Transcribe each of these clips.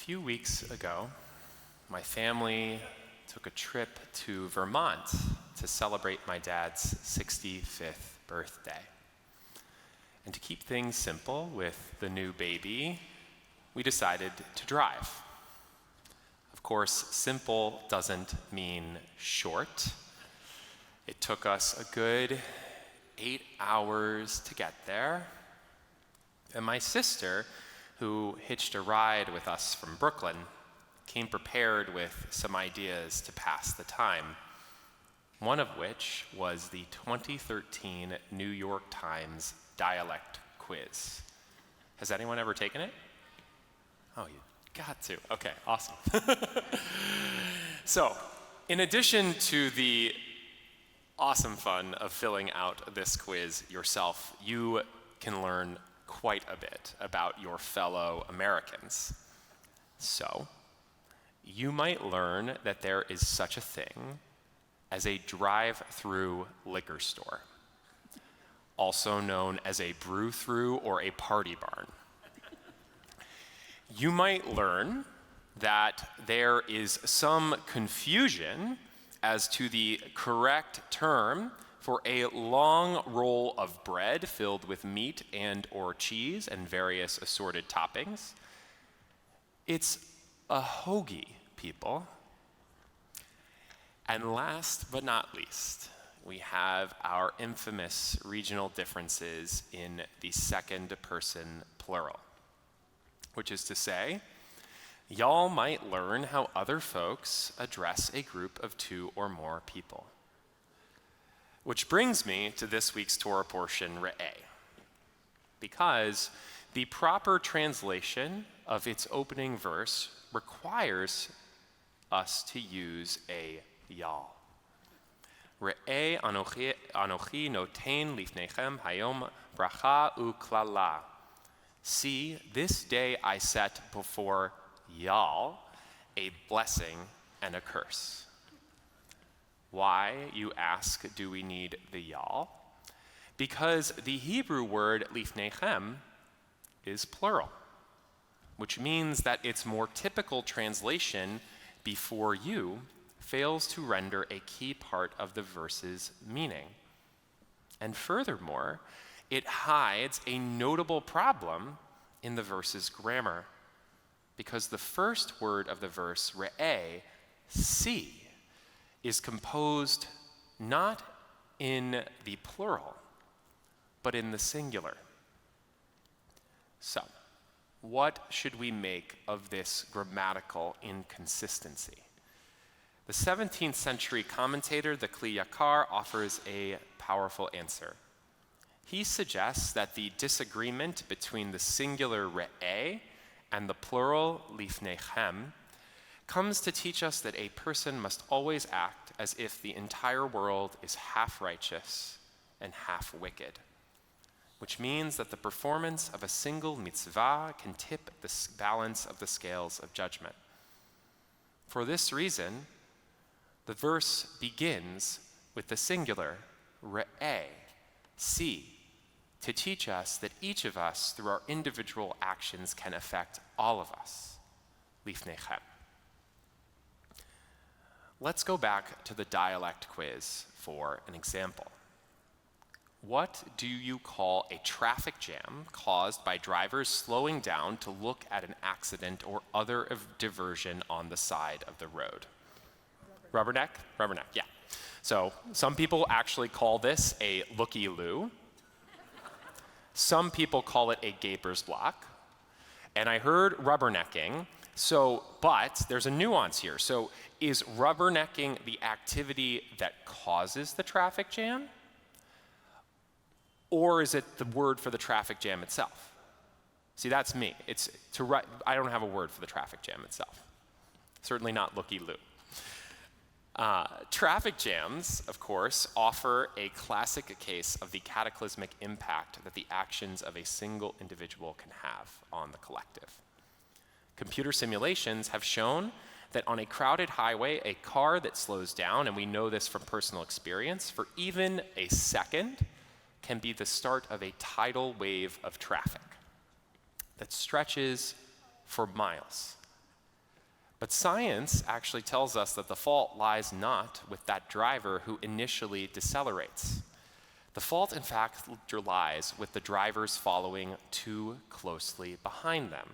few weeks ago, my family took a trip to Vermont to celebrate my dad's 65th birthday. And to keep things simple with the new baby, we decided to drive. Of course, simple doesn't mean short. It took us a good 8 hours to get there. And my sister, who hitched a ride with us from Brooklyn, came prepared with some ideas to pass the time, one of which was the 2013 New York Times dialect quiz. Has anyone ever taken it? Oh, you got to. Okay, awesome. So, in addition to the awesome fun of filling out this quiz yourself, you can learn quite a bit about your fellow Americans. So, you might learn that there is such a thing as a drive-through liquor store, also known as a brew-through or a party barn. You might learn that there is some confusion as to the correct term for a long roll of bread filled with meat and or cheese and various assorted toppings. It's a hoagie, people. And last but not least, we have our infamous regional differences in the second person plural, which is to say, y'all might learn how other folks address a group of 2 or more people. Which brings me to this week's Torah portion, Re'eh, because the proper translation of its opening verse requires us to use a y'all. Re'eh anochi noten lifnechem hayom bracha uklala. See, this day I set before y'all a blessing and a curse. Why, you ask, do we need the y'all? Because the Hebrew word lifnechem is plural, which means that its more typical translation, before you, fails to render a key part of the verse's meaning. And furthermore, it hides a notable problem in the verse's grammar, because the first word of the verse, re'eh, see, is composed not in the plural, but in the singular. So, what should we make of this grammatical inconsistency? The 17th century commentator, the Kli Yakar, offers a powerful answer. He suggests that the disagreement between the singular re'eh and the plural lifnechem comes to teach us that a person must always act as if the entire world is half righteous and half wicked, which means that the performance of a single mitzvah can tip the balance of the scales of judgment. For this reason, the verse begins with the singular, re'eh, see, to teach us that each of us, through our individual actions, can affect all of us, lifnechem. Let's go back to the dialect quiz for an example. What do you call a traffic jam caused by drivers slowing down to look at an accident or other diversion on the side of the road? Rubberneck? Rubberneck, yeah. So some people actually call this a looky-loo. Some people call it a gaper's block. And I heard rubbernecking. But there's a nuance here. So is rubbernecking the activity that causes the traffic jam? Or is it the word for the traffic jam itself? See, that's me. I don't have a word for the traffic jam itself. Certainly not looky-loo. Traffic jams, of course, offer a classic case of the cataclysmic impact that the actions of a single individual can have on the collective. Computer simulations have shown that on a crowded highway, a car that slows down, and we know this from personal experience, for even a second, can be the start of a tidal wave of traffic that stretches for miles But science actually tells us that the fault lies not with that driver who initially decelerates. The fault, in fact, lies with the drivers following too closely behind them.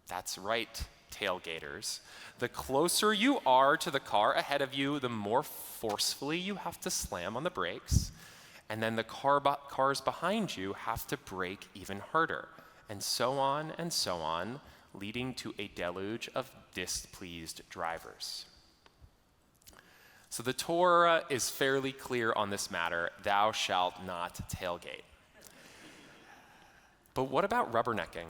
That's right, tailgaters. The closer you are to the car ahead of you, the more forcefully you have to slam on the brakes, and then the cars behind you have to brake even harder, and so on, leading to a deluge of displeased drivers. So the Torah is fairly clear on this matter: thou shalt not tailgate. But what about rubbernecking?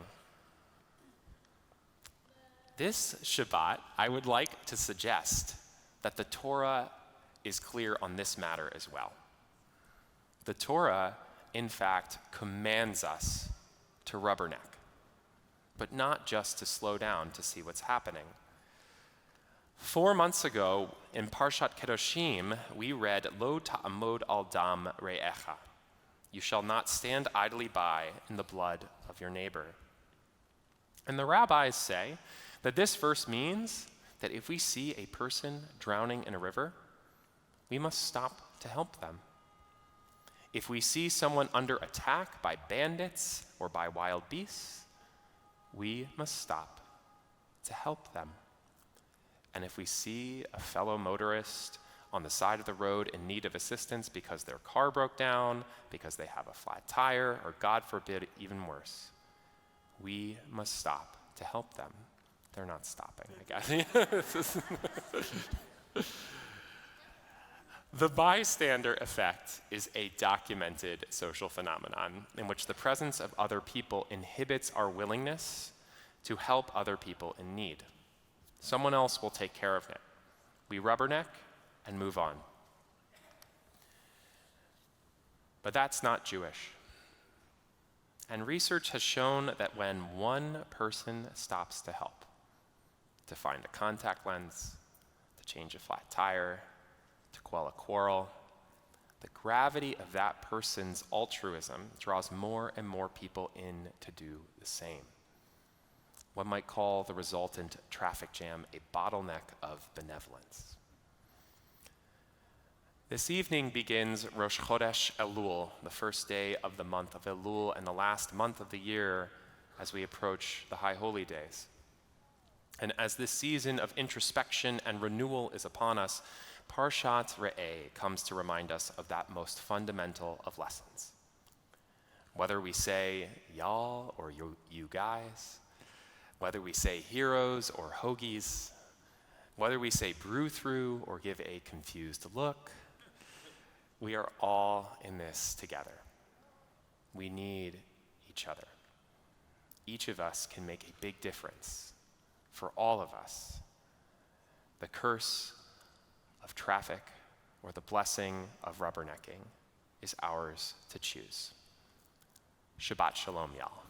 This Shabbat, I would like to suggest that the Torah is clear on this matter as well. The Torah, in fact, commands us to rubberneck, but not just to slow down to see what's happening. 4 months ago, in Parashat Kedoshim, we read, Lo ta'amod al dam re'echa. You shall not stand idly by in the blood of your neighbor. And the rabbis say that this verse means that if we see a person drowning in a river, we must stop to help them. If we see someone under attack by bandits or by wild beasts, we must stop to help them. And if we see a fellow motorist on the side of the road in need of assistance because their car broke down, because they have a flat tire, or God forbid, even worse, we must stop to help them. They're not stopping, I guess. The bystander effect is a documented social phenomenon in which the presence of other people inhibits our willingness to help other people in need. Someone else will take care of it. We rubberneck and move on. But that's not Jewish. And research has shown that when one person stops to help, to find a contact lens, to change a flat tire, to quell a quarrel, the gravity of that person's altruism draws more and more people in to do the same. One might call the resultant traffic jam a bottleneck of benevolence. This evening begins Rosh Chodesh Elul, the first day of the month of Elul and the last month of the year as we approach the High Holy Days. And as this season of introspection and renewal is upon us, Parashat Re'eh comes to remind us of that most fundamental of lessons. Whether we say y'all or you guys, whether we say heroes or hoagies, whether we say brew through or give a confused look, we are all in this together. We need each other. Each of us can make a big difference for all of us. The curse of traffic or the blessing of rubbernecking is ours to choose. Shabbat shalom, y'all.